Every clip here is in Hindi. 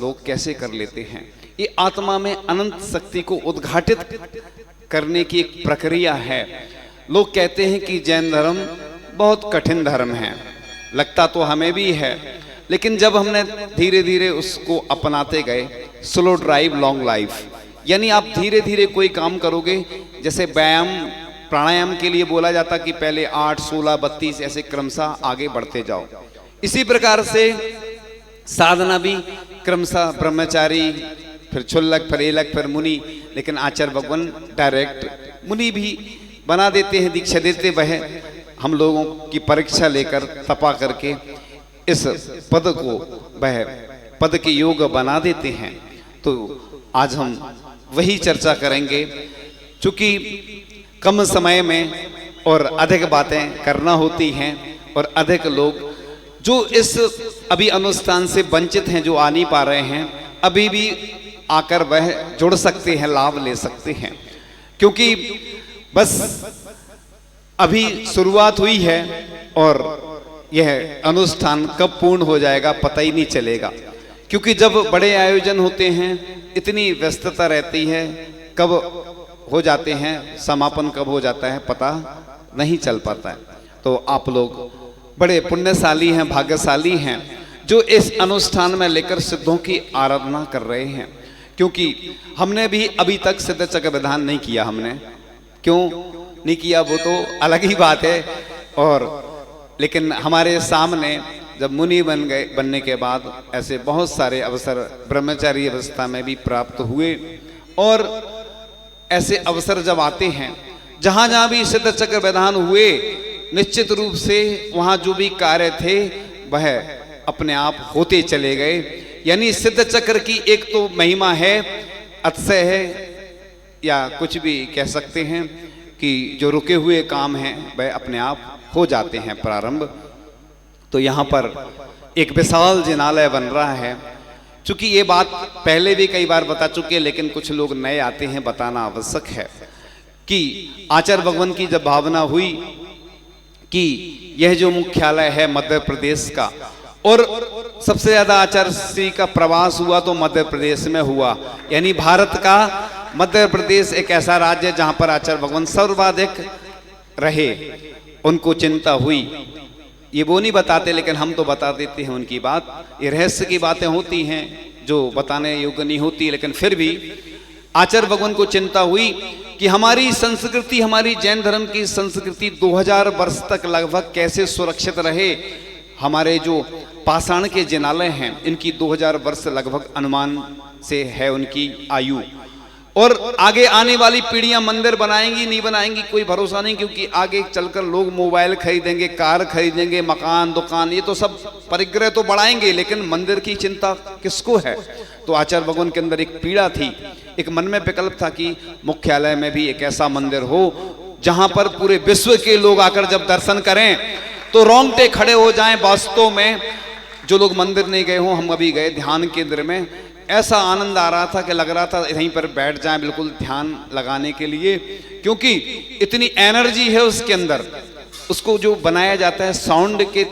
लोग कैसे कर लेते हैं। ये आत्मा में अनंत शक्ति को उद्घाटित करने की एक प्रक्रिया है। लोग कहते हैं कि जैन धर्म बहुत कठिन धर्म है, लगता तो हमें भी है, लेकिन जब हमने धीरे धीरे उसको अपनाते गए, स्लो ड्राइव लॉन्ग लाइफ, यानी आप धीरे धीरे कोई काम करोगे, जैसे व्यायाम प्राणायाम के लिए बोला जाता कि पहले 8, 16, 32 ऐसे क्रमशः आगे बढ़ते जाओ। इसी प्रकार से साधना भी क्रमशः ब्रह्मचारी, फिर क्षुल्लक, फिर एलक, फिर मुनि, लेकिन आचार्य भगवान डायरेक्ट मुनि भी बना देते हैं, दीक्षा देते वह हम लोगों की परीक्षा लेकर तपा करके इस पद को वह पद के योग बना देते हैं। तो आज हम वही चर्चा करेंगे, चूंकि कम समय में और अधिक बातें करना होती हैं और अधिक लोग जो इस अभी अनुष्ठान से वंचित हैं, जो आ नहीं पा रहे हैं, अभी भी आकर वह जुड़ सकते हैं, लाभ ले सकते हैं, क्योंकि बस अभी शुरुआत हुई है और यह अनुष्ठान कब पूर्ण हो जाएगा पता ही नहीं चलेगा। क्योंकि जब बड़े आयोजन होते हैं इतनी व्यस्तता रहती है, कब हो जाते हैं, समापन कब हो जाता है पता नहीं चल पाता है। तो आप लोग बड़े पुण्यशाली हैं, भाग्यशाली हैं जो इस अनुष्ठान में लेकर सिद्धों की आराधना कर रहे हैं। क्योंकि हमने भी अभी तक सिद्ध चक्र विधान नहीं किया, हमने क्यों नहीं किया वो तो अलग ही बात है। और लेकिन हमारे सामने जब मुनि बनने के बाद ऐसे बहुत सारे अवसर ब्रह्मचारी अवस्था में भी प्राप्त हुए, और ऐसे अवसर जब आते हैं जहां जहां भी सिद्ध चक्र विधान हुए, निश्चित रूप से वहां जो भी कार्य थे वह अपने आप होते चले गए। यानी सिद्ध चक्र की एक तो महिमा है, अतिशय है, या कुछ भी कह सकते हैं कि जो रुके हुए काम हैं वह अपने आप हो जाते हैं प्रारंभ। तो यहाँ पर एक विशाल जिनालय बन रहा है। चूंकि ये बात पहले भी कई बार बता चुके, लेकिन कुछ लोग नए आते हैं, बताना आवश्यक है कि आचार्य भगवान की जब भावना हुई कि यह जो मुख्यालय है मध्य प्रदेश का, और सबसे ज्यादा आचार्य श्री का प्रवास हुआ तो मध्य प्रदेश में हुआ, यानी भारत का मध्य प्रदेश एक ऐसा राज्य है जहां पर आचार्य भगवान सर्वाधिक रहे। उनको चिंता हुई, ये वो नहीं बताते लेकिन हम तो बता देते हैं उनकी बात। ये रहस्य की बातें होती हैं जो बताने योग्य नहीं होती, लेकिन फिर भी आचार्य भगवान को चिंता हुई कि हमारी संस्कृति, हमारी जैन धर्म की संस्कृति 2000 वर्ष तक लगभग कैसे सुरक्षित रहे। हमारे जो पाषाण के जिनालय हैं इनकी 2000 वर्ष लगभग अनुमान से है उनकी आयु, और आगे आने वाली पीढ़ियां मंदिर बनाएंगी नहीं बनाएंगी कोई भरोसा नहीं, क्योंकि आगे चलकर लोग मोबाइल खरीदेंगे, कार खरीदेंगे, मकान दुकान, ये तो सब परिग्रह तो बढ़ाएंगे, लेकिन मंदिर की चिंता किसको है। तो आचार्य भगवान के अंदर एक पीड़ा थी, एक मन में विकल्प था कि मुख्यालय में भी एक ऐसा मंदिर हो जहां पर पूरे विश्व के लोग आकर जब दर्शन करें तो रोंगटे खड़े हो जाएं। वास्तव में जो लोग मंदिर नहीं गए हों, हम अभी गए ध्यान केंद्र में, ऐसा आनंद आ रहा था कि लग रहा था यहीं पर बैठ जाएं बिल्कुल ध्यान लगाने के लिए, क्योंकि इतनी एनर्जी है उसके अंदर। उसको जो बनाया जाता है साउंड के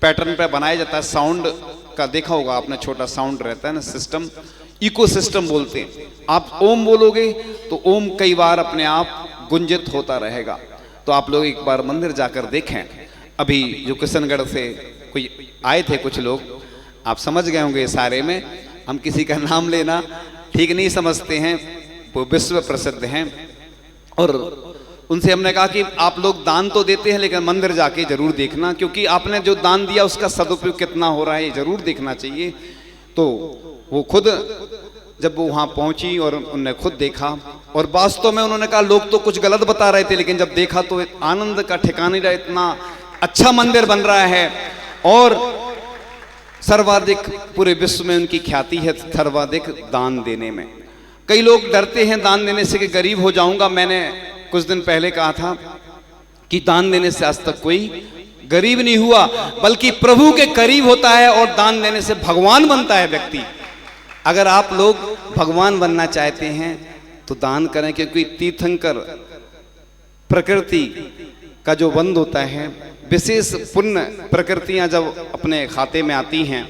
पैटर्न पे बनाया जाता है, साउंड का देखा होगा आपने, छोटा साउंड रहता है ना, सिस्टम, इको सिस्टम बोलते हैं। आप ओम बोलोगे तो ओम कई बार अपने आप गुंजित होता रहेगा। तो आप लोग एक बार मंदिर जाकर देखें। अभी जो किशनगढ़ से कोई आए थे कुछ लोग, आप समझ गए होंगे सारे में, हम किसी का नाम लेना ठीक नहीं समझते हैं, वो विश्व प्रसिद्ध हैं। और उनसे हमने कहा कि आप लोग दान तो देते हैं लेकिन मंदिर जाके जरूर देखना, क्योंकि आपने जो दान दिया उसका सदुपयोग कितना हो रहा है ये जरूर देखना चाहिए। तो वो खुद जब वो वहाँ पहुंची और उन्होंने खुद देखा, और वास्तव में उन्होंने कहा लोग तो कुछ गलत बता रहे थे, लेकिन जब देखा तो आनंद का ठिकाना नहीं रहा, इतना अच्छा मंदिर बन रहा है। और सर्वाधिक पूरे विश्व में उनकी ख्याति है सर्वाधिक दान देने में। कई लोग डरते हैं दान देने से कि गरीब हो जाऊंगा। मैंने कुछ दिन पहले कहा था कि दान देने से आज तक कोई गरीब नहीं हुआ, बल्कि प्रभु के करीब होता है, और दान देने से भगवान बनता है व्यक्ति। अगर आप लोग भगवान बनना चाहते हैं तो दान करें, क्योंकि तीर्थंकर प्रकृति का जो बंद होता है, विशेष पुण्य प्रकृतियां जब अपने खाते में आती हैं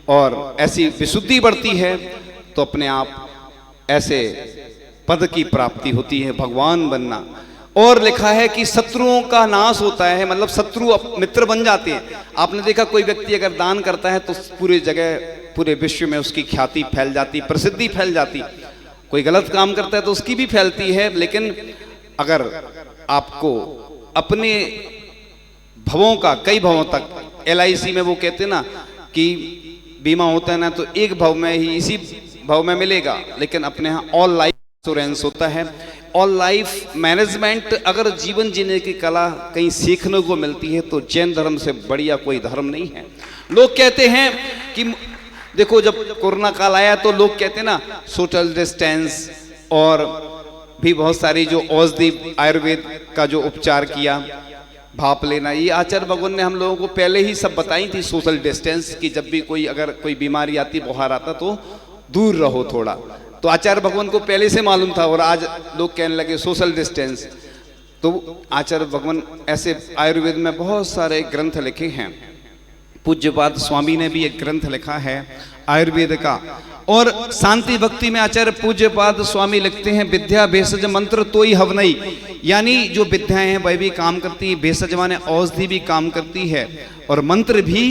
और ऐसी विशुद्धि बढ़ती है तो अपने आप ऐसे पद की प्राप्ति होती है, भगवान बनना। और लिखा है कि शत्रुओं का नाश होता है, मतलब शत्रु मित्र बन जाते हैं। आपने देखा कोई व्यक्ति अगर दान करता है तो पूरी जगह, पूरे विश्व में उसकी ख्याति फैल जाती, प्रसिद्धि फैल जाती। कोई गलत काम करता है तो उसकी भी फैलती है। लेकिन अगर आपको अपने भवों का, कई भवों तक, LIC में वो कहते हैं ना कि बीमा होता है ना तो एक भव में ही, इसी भव में मिलेगा, लेकिन अपने यहाँ ऑल लाइफ इंश्योरेंस होता है। ऑल लाइफ मैनेजमेंट अगर जीवन जीने की कला कहीं सीखने को मिलती है तो जैन धर्म से बढ़िया कोई धर्म नहीं है। लोग कहते हैं कि देखो जब कोरोना काल आया तो लोग कहते हैं ना सोशल डिस्टेंस और भी बहुत सारी जो औषधि आयुर्वेद का जो उपचार किया, भाप लेना, ये आचार्य भगवान ने हम लोगों को पहले ही सब बताई थी। सोशल डिस्टेंस की जब भी कोई अगर कोई बीमारी आती, बुखार आता तो दूर रहो थोड़ा, तो आचार्य भगवान को पहले से मालूम था। और आज लोग कहने लगे सोशल डिस्टेंस। तो आचार्य भगवान ऐसे आयुर्वेद में बहुत सारे ग्रंथ लिखे हैं। पूज्यपाद स्वामी ने भी एक ग्रंथ लिखा है आयुर्वेद का। और शांति भक्ति में आचार्य पूज्यपाद स्वामी लिखते हैं विद्या भेषज मंत्र तोई हवनई, यानी जो विद्याएं हैं वह भी काम करती है, भेषज माने औषधि भी काम करती है और मंत्र भी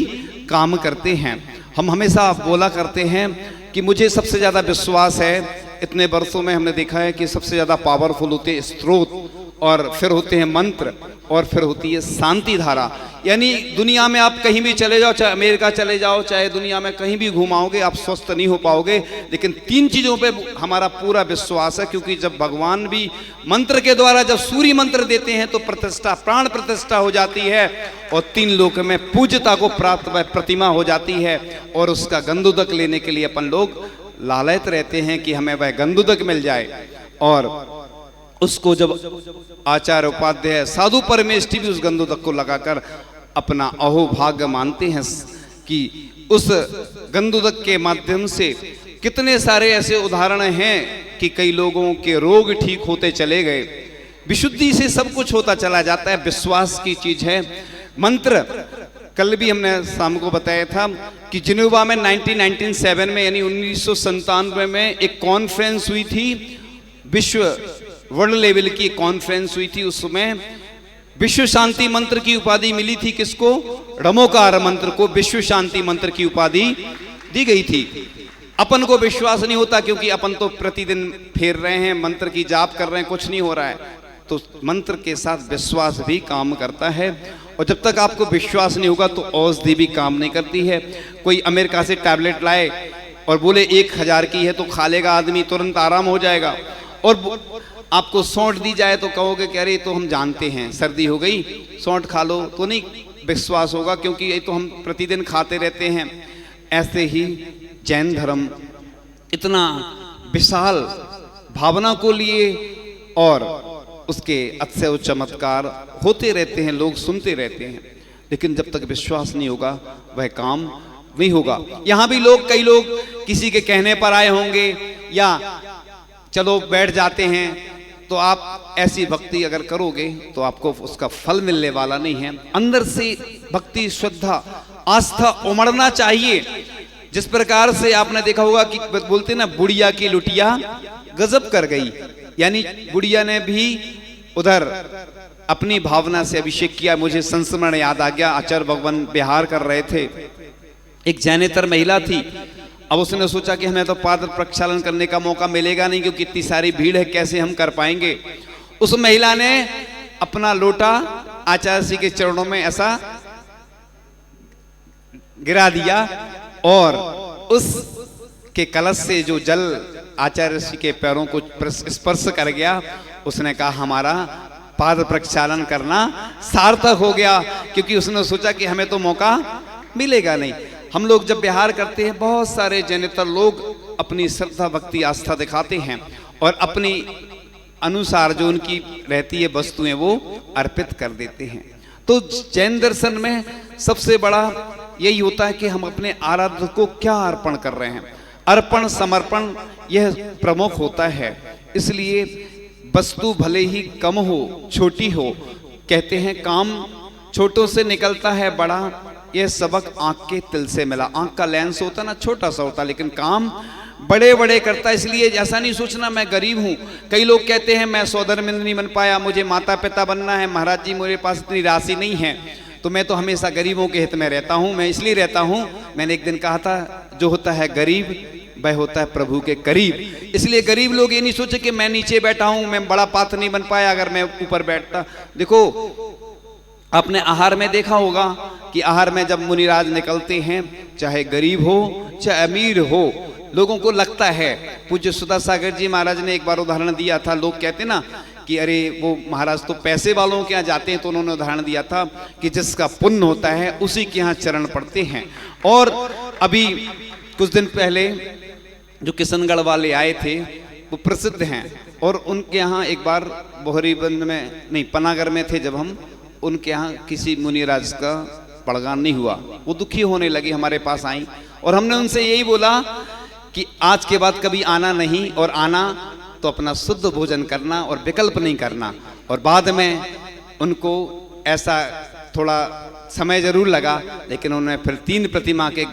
काम करते हैं। हम हमेशा बोला करते हैं कि मुझे सबसे ज्यादा विश्वास है, इतने वर्षों में हमने देखा है कि सबसे ज्यादा पावरफुल होते हैं स्त्रोत, और फिर होते हैं मंत्र, और फिर होती है शांति धारा। यानी दुनिया में आप कहीं भी चले जाओ, चाहे अमेरिका चले जाओ, चाहे दुनिया में कहीं भी घुमाओगे, आप स्वस्थ नहीं हो पाओगे। लेकिन 3 चीजों पे हमारा पूरा विश्वास है, क्योंकि जब भगवान भी मंत्र के द्वारा जब सूर्य मंत्र देते हैं तो प्रतिष्ठा, प्राण प्रतिष्ठा हो जाती है और 3 लोक में पूज्यता को प्राप्त प्रतिमा हो जाती है। और उसका गंधोदक लेने के लिए अपन लोग लालयत रहते हैं कि हमें वह गंधोदक मिल जाए। और उसको जब आचार्य उपाध्याय साधु परमेष्ठी भी उस गंधोदक को लगाकर अपना अहोभाग्य मानते हैं कि उस गंधोदक के माध्यम से कितने सारे ऐसे उदाहरण हैं कि कई लोगों के रोग ठीक होते चले गए। विशुद्धि से सब कुछ होता चला जाता है, विश्वास की चीज है। मंत्र कल भी हमने शाम को बताया था कि जिनेवा में 1997 में यानी 1997 में एक कॉन्फ्रेंस हुई थी, विश्व वर्ल्ड लेवल की कॉन्फ्रेंस हुई थी। उसमें विश्व शांति मंत्र की उपाधि मिली थी किसको? रमोकार मंत्र को विश्व शांति मंत्र की उपाधि दी गई थी। अपन को विश्वास नहीं होता क्योंकि अपन तो प्रतिदिन फेर रहे हैं, मंत्र की जाप कर रहे हैं, कुछ नहीं हो रहा है। तो मंत्र के साथ विश्वास भी काम करता है, और जब तक आपको विश्वास नहीं होगा तो औषधि भी काम नहीं करती है। कोई अमेरिका से टैबलेट लाए और बोले 1000 की है तो खा लेगा आदमी, तुरंत आराम हो जाएगा। और आपको सौंठ दी जाए तो कहोगे कि अरे तो हम जानते हैं, सर्दी हो गई सौंठ खा लो, तो नहीं विश्वास होगा क्योंकि ये तो हम प्रतिदिन खाते रहते हैं। ऐसे ही जैन धर्म इतना विशाल भावना को लिए और उसके अतिशय चमत्कार होते रहते हैं, लोग सुनते रहते हैं, लेकिन जब तक विश्वास नहीं होगा वह काम नहीं होगा। यहाँ भी लोग, कई लोग किसी के कहने पर आए होंगे या चलो बैठ जाते हैं, तो आप ऐसी भक्ति अगर करोगे तो आपको उसका फल मिलने वाला नहीं है। अंदर से भक्ति, श्रद्धा, आस्था उमड़ना चाहिए। जिस प्रकार से आपने देखा होगा कि बोलते ना बुढ़िया की लुटिया गजब कर गई, यानी बुढ़िया ने भी उधर अपनी भावना से अभिषेक किया। मुझे संस्मरण याद आ गया, आचार्य भगवान बिहार कर रहे थे, एक जैनेतर महिला थी। अब उसने सोचा कि हमें तो पाद प्रक्षालन करने का मौका मिलेगा नहीं क्योंकि इतनी सारी भीड़ है, कैसे हम कर पाएंगे। उस महिला ने अपना लोटा आचार्य जी के चरणों में ऐसा गिरा दिया और उस के कलश से जो जल आचार्य जी के पैरों को स्पर्श कर गया, उसने कहा हमारा पाद प्रक्षालन करना सार्थक हो गया, क्योंकि उसने सोचा कि हमें तो मौका मिलेगा नहीं। हम लोग जब विहार करते हैं, बहुत सारे जैनेतर लोग अपनी श्रद्धा, भक्ति, आस्था दिखाते हैं और अपनी अनुसार जो उनकी रहती है वस्तुएं वो अर्पित कर देते हैं। तो जैन दर्शन में सबसे बड़ा यही होता है कि हम अपने आराध्य को क्या अर्पण कर रहे हैं। अर्पण, समर्पण यह प्रमुख होता है। इसलिए वस्तु भले ही कम हो, छोटी हो, कहते हैं काम छोटों से निकलता है बड़ा, यह सबक आंख के तिल से मिला। आंख का लेंस होता ना छोटा सा होता, लेकिन काम बड़े बड़े करता है। इसलिए ऐसा नहीं सोचना मैं गरीब हूँ। कई लोग कहते हैं मैं सौदरमिंद नहीं बन पाया, मुझे माता पिता बनना है, महाराज जी मेरे पास इतनी राशि नहीं है, तो मैं तो हमेशा गरीबों के हित में रहता हूँ। मैं इसलिए रहता हूँ, मैंने एक दिन कहा था, जो होता है गरीब वह होता है प्रभु के करीब। इसलिए गरीब लोग ये नहीं सोचे कि मैं नीचे बैठा हूँ, मैं बड़ा पात्र नहीं बन पाया, अगर मैं ऊपर बैठता। देखो आपने आहार में देखा होगा कि आहार में जब मुनिराज निकलते हैं, चाहे गरीब हो चाहे अमीर हो, लोगों को लगता है। पूज्य सुधा सागर जी महाराज ने एक बार उदाहरण दिया था। लोग कहते ना कि अरे वो महाराज तो पैसे वालों के यहाँ जाते हैं, तो उन्होंने उदाहरण दिया था कि जिसका पुण्य होता है उसी के यहाँ चरण पड़ते हैं। और अभी कुछ दिन पहले जो किशनगढ़ वाले आए थे वो प्रसिद्ध हैं, और उनके यहाँ एक बार बोहरीबंद में नहीं पनागर में थे, जब हम उनके यहाँ किसी मुनिराज का पड़गान नहीं हुआ, वो दुखी होने लगी, हमारे पास आई और हमने उनसे यही बोला कि आज के बाद कभी आना नहीं, और आना तो अपना शुद्ध भोजन करना और विकल्प नहीं करना। और बाद में उनको ऐसा थोड़ा समय जरूर लगा, लेकिन उन्होंने फिर 3 प्रतिमा के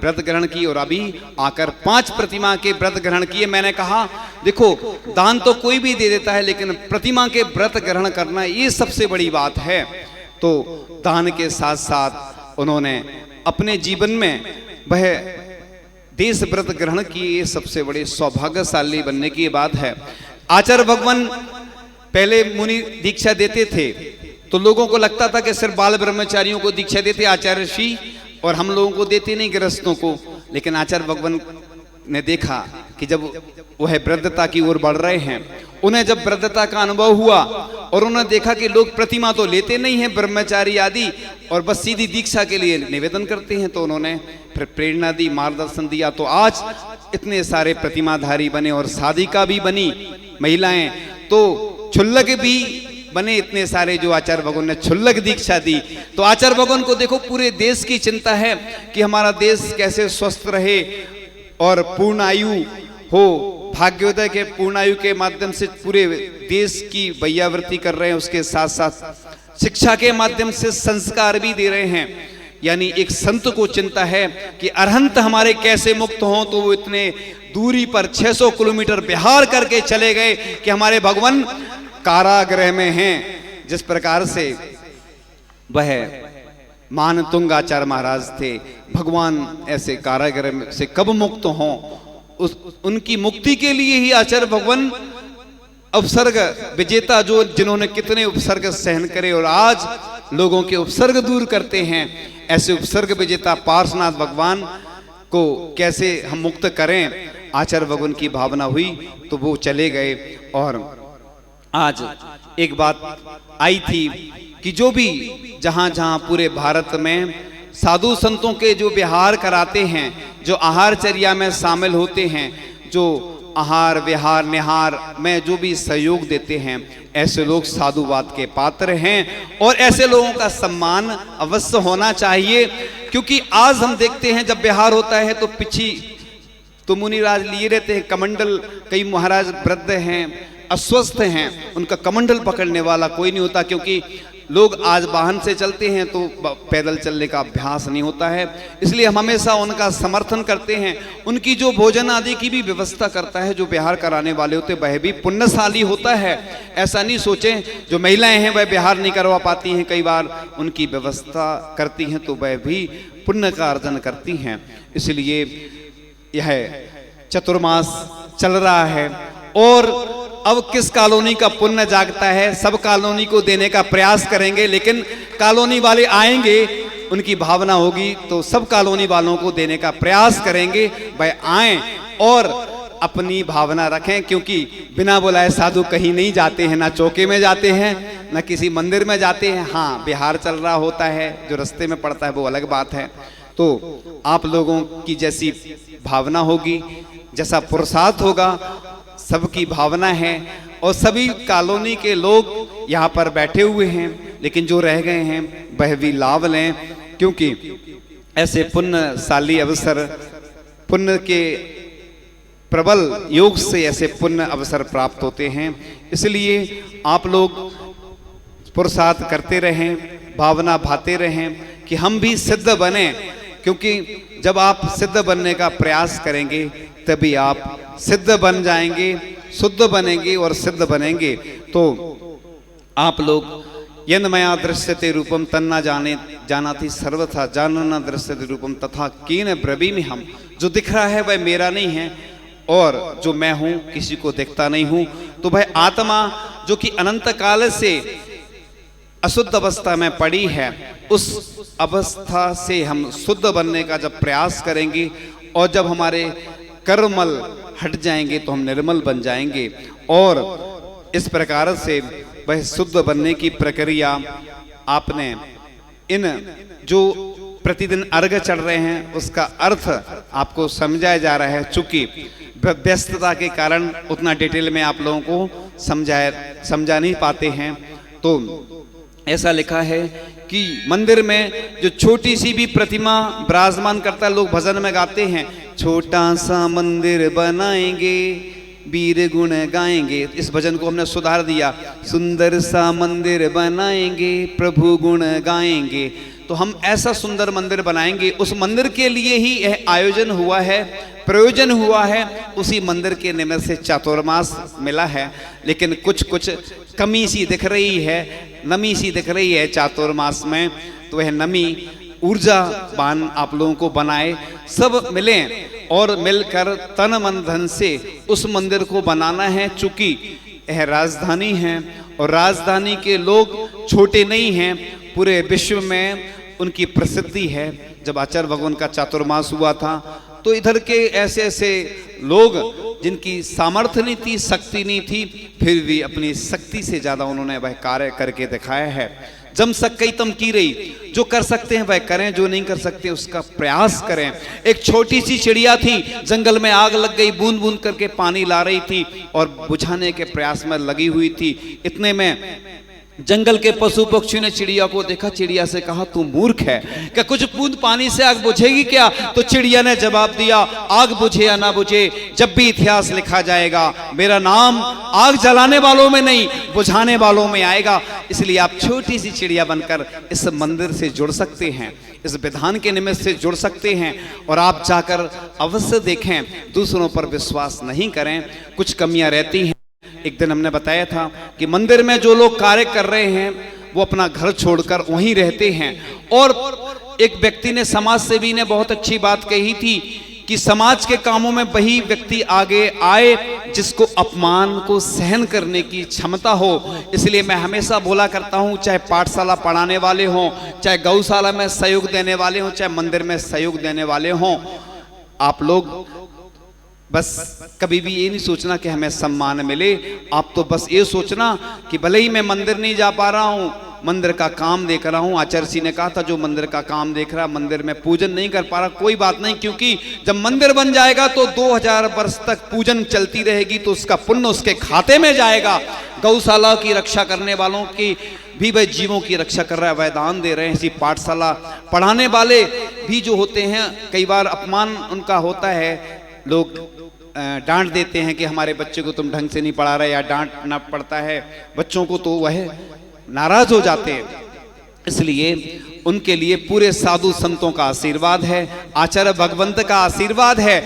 व्रत ग्रहण की और अभी आकर 5 प्रतिमा के व्रत ग्रहण किए। मैंने कहा देखो दान तो कोई भी दे देता है, लेकिन प्रतिमा के व्रत ग्रहण करना ये सबसे बड़ी बात है। तो दान के साथ साथ उन्होंने अपने जीवन में वह देश व्रत ग्रहण किए, ये सबसे बड़े सौभाग्यशाली बनने की बात है। आचार्य भगवान पहले मुनि दीक्षा देते थे तो लोगों को लगता था कि सिर्फ बाल ब्रह्मचारियों को दीक्षा देते आचार्य ऋषि, और हम लोगों को देते नहीं गृहस्थों को। लेकिन आचार्य भगवान ने देखा कि जब वह वृद्धता की ओर बढ़ रहे हैं, उन्हें जब वृद्धता का अनुभव हुआ और उन्होंने देखा कि लोग प्रतिमा तो लेते नहीं हैं ब्रह्मचारी आदि, और बस सीधी दीक्षा के लिए निवेदन करते हैं, तो उन्होंने फिर प्रेरणा दी, मार्गदर्शन दिया। तो आज इतने सारे प्रतिमाधारी बने और साधिका भी बनी महिलाएं, तो क्षुल्लक भी बने इतने सारे, जो आचार्य भगवान ने क्षुल्लक दीक्षा दी। तो आचार्य भगवान को देखो पूरे देश की चिंता है कि हमारा देश कैसे स्वस्थ रहे और पूर्ण आयु हो। भाग्योदय के पूर्ण आयु के माध्यम से पूरे देश की वैयावृत्ति कर रहे हैं, उसके साथ साथ शिक्षा के माध्यम से संस्कार भी दे रहे हैं। यानी एक संत को चिंता है कि अरहंत हमारे कैसे मुक्त हों, तो वो इतने दूरी पर 600 किलोमीटर बिहार करके चले गए कि हमारे भगवान कारागृह में हैं। जिस प्रकार से वह मानतुंग आचार्य महाराज थे, भगवान ऐसे कारागृह से कब मुक्त हों, उनकी मुक्ति के लिए ही आचार्य भगवान उपसर्ग विजेता, जो जिन्होंने कितने उपसर्ग सहन करे और आज लोगों के उपसर्ग दूर करते हैं, ऐसे उपसर्ग विजेता पार्श्वनाथ भगवान को कैसे हम मुक्त करें। आचार्य भगवान की भावना हुई तो वो चले गए। और आज एक बात आई थी कि जो भी जहां जहां पूरे भारत में साधु संतों के जो विहार कराते हैं, जो आहारचर्या में शामिल होते हैं, जो आहार विहार निहार में जो भी सहयोग देते हैं, ऐसे लोग साधुवाद के पात्र हैं और ऐसे लोगों का सम्मान अवश्य होना चाहिए। क्योंकि आज हम देखते हैं जब विहार होता है तो पीछे तो मुनिराज लिए रहते हैं कमंडल, कई महाराज वृद्ध हैं, अस्वस्थ हैं, उनका कमंडल पकड़ने वाला कोई नहीं होता। क्योंकि लोग आज वाहन से चलते हैं तो पैदल चलने का अभ्यास नहीं होता है, इसलिए हम हमेशा उनका समर्थन करते हैं। उनकी जो भोजन आदि की भी व्यवस्था करता है जो विहार कराने वाले होते, वह भी पुण्यशाली होता है। ऐसा नहीं सोचें जो महिलाएं हैं वह विहार नहीं करवा पाती हैं, कई बार उनकी व्यवस्था करती हैं तो वह भी पुण्य का अर्जन करती हैं। इसलिए यह चतुर्मास चल रहा है और अब किस कॉलोनी का पुण्य जागता है, सब कॉलोनी को देने का प्रयास करेंगे, लेकिन कॉलोनी वाले आएंगे, उनकी भावना होगी तो सब कॉलोनी वालों को देने का प्रयास करेंगे। वह आएं और अपनी भावना रखें, क्योंकि बिना बुलाए साधु कहीं नहीं जाते हैं, ना चौके में जाते हैं ना किसी मंदिर में जाते हैं। हाँ, बिहार चल रहा होता है, जो रास्ते में पड़ता है वो अलग बात है। तो आप लोगों की जैसी भावना होगी, जैसा पुरुषार्थ होगा, सबकी भावना है और सभी कॉलोनी के लोग यहाँ पर बैठे हुए हैं, लेकिन जो रह गए हैं वह भी लाभ लें, क्योंकि ऐसे पुण्यशाली अवसर, पुण्य के प्रबल योग से ऐसे पुण्य अवसर प्राप्त होते हैं। इसलिए आप लोग पुरुषार्थ करते रहें, भावना भाते रहें कि हम भी सिद्ध बने, क्योंकि जब आप सिद्ध बनने का प्रयास करेंगे तभी आप सिद्ध बन जाएंगे, शुद्ध बनेंगे और सिद्ध बनेंगे। तो आप लोग यन मया दृश्यते रूपम तन्ना जाने जानाति सर्वथा जानना दृश्यते रूपम तथा कीन ब्रवीमि हम, जो दिख रहा है वह मेरा नहीं है और जो मैं हूं किसी को दिखता नहीं हूं। तो भाई आत्मा जो कि अनंत काल से अशुद्ध अवस्था में पड़ी है, उस अवस्था से हम शुद्ध बनने का जब प्रयास करेंगे और जब हमारे कर्मल हट जाएंगे तो हम निर्मल बन जाएंगे। और इस प्रकार से वह शुद्ध बनने की प्रक्रिया आपने इन जो प्रतिदिन अर्घ चढ़ रहे हैं उसका अर्थ आपको समझाया जा रहा है। चूंकि व्यस्तता के कारण उतना डिटेल में आप लोगों को समझा नहीं पाते हैं, तो ऐसा लिखा है कि मंदिर में जो छोटी सी भी प्रतिमा विराजमान करता है, लोग भजन में गाते हैं, छोटा सा मंदिर बनाएंगे वीर गुण गाएंगे। इस भजन को हमने सुधार दिया, सुंदर सा मंदिर बनाएंगे प्रभु गुण गाएंगे। तो हम ऐसा सुंदर मंदिर बनाएंगे, उस मंदिर के लिए ही यह आयोजन हुआ है, प्रयोजन हुआ है, उसी मंदिर के निमित्त से चातुर्मास मिला है। लेकिन कुछ कमी सी दिख रही है, नमी सी दिख रही है चातुर्मास में, तो वह नमी ऊर्जावान आप लोगों को बनाए, सब मिलें और मिलकर तन मन धन से उस मंदिर को बनाना है। चूंकि यह राजधानी है और राजधानी के लोग छोटे नहीं हैं, पूरे विश्व में उनकी प्रसिद्धि है। जब आचार्य भगवान का चातुर्मास हुआ था तो इधर के ऐसे ऐसे लोग जिनकी सामर्थ्य नहीं थी, शक्ति नहीं थी, फिर भी अपनी शक्ति से ज्यादा उन्होंने वह कार्य करके दिखाया है। जम सकई तम की रही, जो कर सकते हैं वह करें, जो नहीं कर सकते उसका प्रयास करें। एक छोटी सी चिड़िया थी, जंगल में आग लग गई, बूंद बूंद करके पानी ला रही थी और बुझाने के प्रयास में लगी हुई थी। इतने में जंगल के पशु पक्षियों ने चिड़िया को देखा, चिड़िया से कहा तू मूर्ख है, क्या कुछ बूंद पानी से आग बुझेगी क्या? तो चिड़िया ने जवाब दिया, आग बुझे या ना बुझे, जब भी इतिहास लिखा जाएगा मेरा नाम आग जलाने वालों में नहीं बुझाने वालों में आएगा। इसलिए आप छोटी सी चिड़िया बनकर इस मंदिर से जुड़ सकते हैं, इस विधान के निमित्त से जुड़ सकते हैं और आप जाकर अवश्य देखें, दूसरों पर विश्वास नहीं करें, कुछ कमियां रहती हैं। एक दिन हमने बताया था कि मंदिर में जो लोग कार्य कर रहे हैं वो अपना घर छोड़कर वहीं रहते हैं। और एक व्यक्ति ने, समाज सेवी ने बहुत अच्छी बात कही थी कि समाज के कामों में वही व्यक्ति आगे आए जिसको अपमान को सहन करने की क्षमता हो। इसलिए मैं हमेशा बोला करता हूं, चाहे पाठशाला पढ़ाने वाले हों, चाहे गौशाला में सहयोग देने वाले हों, चाहे मंदिर में सहयोग देने वाले हों, आप लोग बस कभी भी ये नहीं सोचना कि हमें सम्मान मिले। आप तो बस ये सोचना कि भले ही मैं मंदिर नहीं जा पा रहा हूँ, मंदिर का काम देख रहा हूँ। आचार्य जी ने कहा था जो मंदिर का काम देख रहा, मंदिर में पूजन नहीं कर पा रहा, कोई बात नहीं, क्योंकि जब मंदिर बन जाएगा तो 2000 वर्ष तक पूजन चलती रहेगी, तो उसका पुण्य उसके खाते में जाएगा। गौशाला की रक्षा करने वालों की भी वह जीवों की रक्षा कर रहा है, वह दान दे रहे हैं। इसी पाठशाला पढ़ाने वाले भी जो होते हैं, कई बार अपमान उनका होता है, लोग डांट देते हैं कि हमारे बच्चे को तुम ढंग से नहीं पढ़ा रहे, या डांटना पड़ता है बच्चों को, तो वह नाराज हो जाते हैं। इसलिए उनके लिए पूरे साधु संतों का आशीर्वाद है, आचार्य भगवंत का आशीर्वाद है।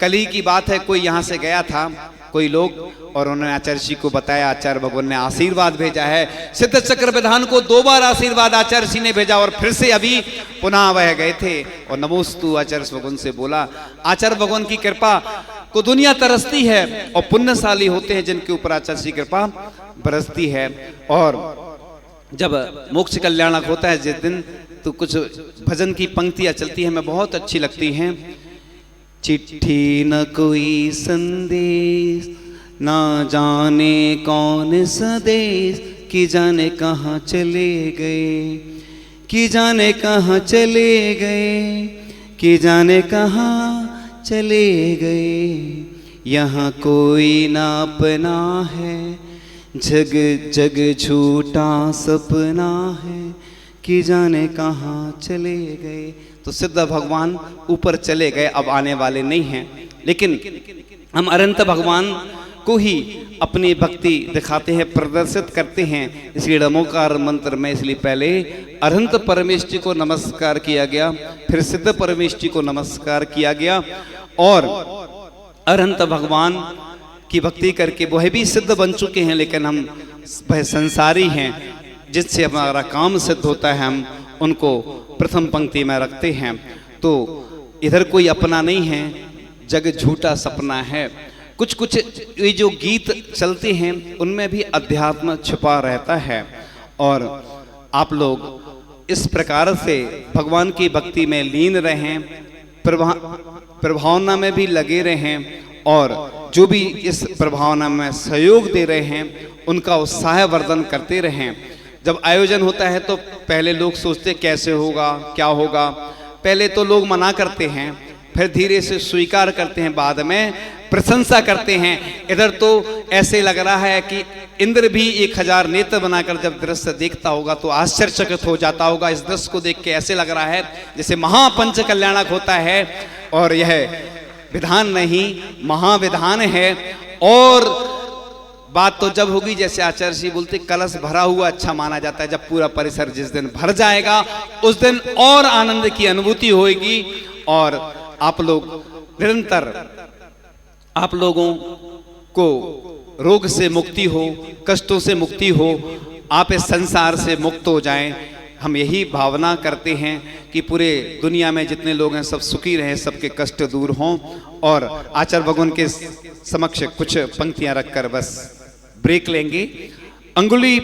कल ही की बात है, कोई यहाँ से गया था कोई लोग, और उन्होंने आचार्य जी को बताया आचार्य भगवान ने आशीर्वाद भेजा है। सिद्ध चक्र विधान को 2 बार आशीर्वाद आचार्य जी ने भेजा और फिर से अभी पुनः वह गए थे और नमोस्तु आचार्य भगवान से बोला। आचार्य भगवान की कृपा को दुनिया तरसती है और पुण्यशाली होते हैं जिनके ऊपर आचार्य जी की कृपा बरसती है। और जब मोक्ष कल्याणक होता है जिस दिन, तो कुछ भजन की पंक्तियां चलती हैं, हमें बहुत अच्छी लगती हैं। चिट्ठी न कोई संदेश, ना जाने कौन सदेश, कि जाने कहाँ चले गए, कि जाने कहाँ चले गए, कि जाने कहाँ चले गए। यहाँ कोई ना अपना है, जग जग झूठा सपना है, कि जाने कहाँ चले गए। तो सिद्ध भगवान ऊपर चले गए, अब आने वाले नहीं हैं। लेकिन हम अनंत भगवान को ही अपनी भक्ति दिखाते हैं, प्रदर्शित करते हैं। इसलिए नमोकार मंत्र में इसलिए पहले अरहंत परमेश जी को नमस्कार किया गया, फिर सिद्ध परमेश जी को नमस्कार किया गया। और अरहंत भगवान की भक्ति करके वह भी सिद्ध बन चुके हैं, लेकिन हम वह संसारी हैं जिससे हमारा काम सिद्ध होता है, हम उनको प्रथम पंक्ति में रखते हैं। तो इधर कोई अपना नहीं है, जग झूठा सपना है। कुछ कुछ ये जो गीत चलते हैं उनमें भी अध्यात्म छुपा रहता है। और आप लोग इस प्रकार से भगवान की भक्ति में लीन रहें, प्रभावना में भी लगे रहें, और जो भी इस प्रभावना में सहयोग दे रहे हैं उनका उत्साह वर्धन करते रहें। जब आयोजन होता है तो पहले लोग सोचते कैसे होगा, क्या होगा। पहले तो लोग मना करते हैं, फिर धीरे से स्वीकार करते हैं, बाद में प्रशंसा करते हैं। इधर तो ऐसे लग रहा है कि इंद्र भी 1000 नेत्र बनाकर जब दृश्य देखता होगा तो आश्चर्यचकित हो जाता होगा। इस दृश्य को देख के ऐसे लग रहा है जैसे महापंच कल्याणक होता है, और यह विधान नहीं महाविधान है। और बात तो जब होगी, जैसे आचार्य जी बोलते, कलश भरा हुआ अच्छा माना जाता है। जब पूरा परिसर जिस दिन भर जाएगा उस दिन और आनंद की अनुभूति होगी। और आप लोग निरंतर, आप लोगों को रोग से मुक्ति हो, कष्टों से मुक्ति हो, आप इस संसार से मुक्त हो जाएं। हम यही भावना करते हैं कि पूरे दुनिया में जितने लोग हैं सब सुखी रहें, सबके कष्ट दूर हों। और आचार्य भगवान के समक्ष कुछ पंक्तियां रखकर बस ब्रेक लेंगे। अंगुली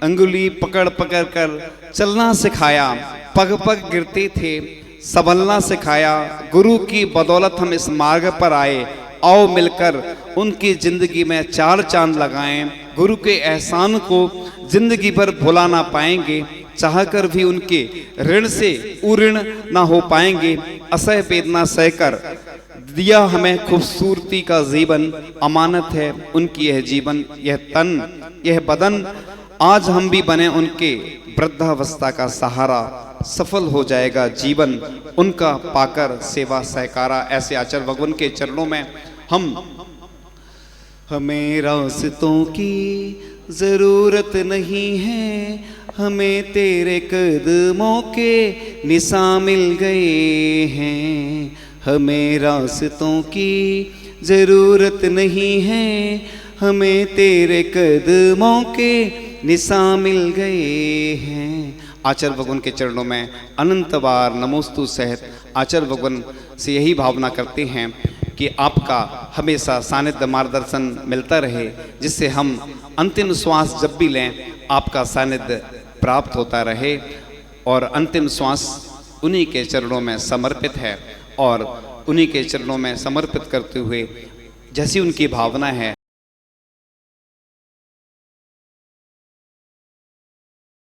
अंगुली पकड़ पकड़ कर चलना सिखाया, पग पग गिरते थे संभलना सिखाया। गुरु की बदौलत हम इस मार्ग पर आए, आओ मिलकर उनकी जिंदगी में 4 चांद लगाएं। गुरु के एहसान को जिंदगी भर भुला ना पाएंगे, चाहकर भी उनके ऋण से उऋण ना हो पाएंगे। असह वेदना सहकर दिया हमें खूबसूरती का जीवन, अमानत है उनकी यह जीवन, यह तन यह बदन। आज हम भी बने उनके वृद्धावस्था का सहारा, सफल हो जाएगा जीवन उनका पाकर सेवा सहकारा। ऐसे आचार्य भगवान के चरणों में हमें रास्तों की जरूरत नहीं है, हमें तेरे कदमों के निशान मिल गए हैं। हमें रास्तों की जरूरत नहीं है, हमें तेरे कदमों के निशान मिल गए हैं। आचार्य भगवान के चरणों में अनंत बार नमोस्तु सहित आचार्य भगवान से यही भावना करते हैं कि आपका हमेशा सानिध्य मार्गदर्शन मिलता रहे, जिससे हम अंतिम श्वास जब भी लें आपका सानिध्य प्राप्त होता रहे। और अंतिम श्वास उन्हीं के चरणों में समर्पित है, और उन्हीं के चरणों में समर्पित करते हुए जैसी उनकी भावना है